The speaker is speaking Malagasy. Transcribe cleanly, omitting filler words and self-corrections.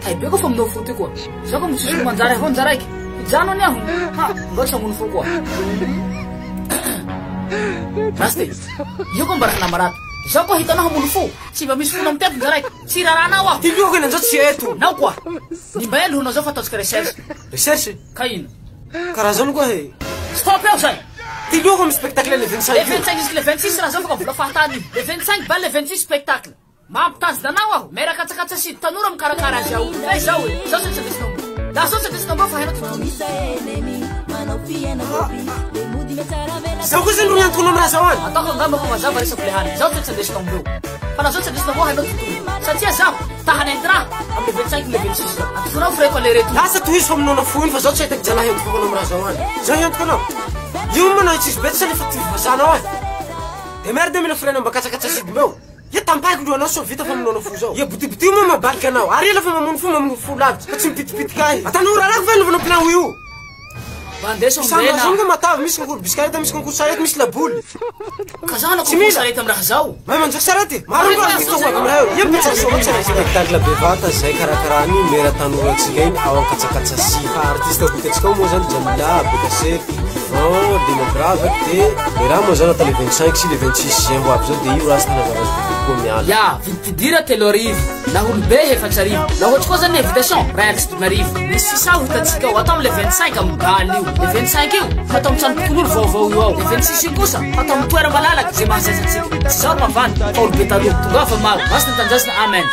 Hay beko fa mno futi kwa. Zako msisi manjara hon jaraiki. Jano ni ahu. Ha, ngocha munfu kwa. Rasti. Yoko mbarak namarat. Zako hitana munfu. Siba misfu nam tep jaraiki. Sirarana wa. Tigo que nanzo chieto. Não kwa. Ni bayal huno zo fatos research. Research? Kain. Karazon ko he. Stop eu sai. Tigo como spectacle le 25. Le 25 le 26 razão fa vla fartani. Le 25 bal le 26 spectacle. Mamptas danawa. Mera kaca si tanuram karakara jau. Vai jau. Zo se desno. Da zo se desno fa hena tu. Sao coisa não é tu não rasawan. Atau ko ngamba ko mazab bari seplehan. Zo se desno bro. Para zo se desno mo hena tu. Satia jau. Tahan entra. Am le 25 le 26. Atfura freco le retu. Nasa tu is from no phone fa zo se tek jala hen ko no rasawan. Zo hen ko no. Yuma no is better se fatif basana wa. De merda me no freno bakaca si meu. Ya tampai ku no so vita from no fuso. Ya buti mo balka na. Ari la fa mo fu lab. Patsim pit kai. Atanu ra rak ven no plan wiu. Bandeson bena. Sama zonga mata mis ko biskayta mis ko sayat mis labul. Kazana ko sayat am rahzau. Ma man jaksarati. Maru ko ko ko ma. Ya bitsa so bitsa spectacle bevata sai karakarani mera tanu explain awan kaca si artista bitsa ko mo zan jamla bikase. Oh, demographic te. Era mo zan tele 25 si le 26 eu episode de rasta na garas ko miala. Ya, vitidira teloriv. Na hulbehe fatsari. Na hoch cosa ne invitation. Rex mariv. Nisi sa utatsika watam le 25 am galiu. Le 25 eu. Hatam san kulur vovo yo. Le 26 kusa. Hatam tuera balala ke masa sik. Sa ma van. Paul betadu. Tuga fa mal. Basta tanjas na amen.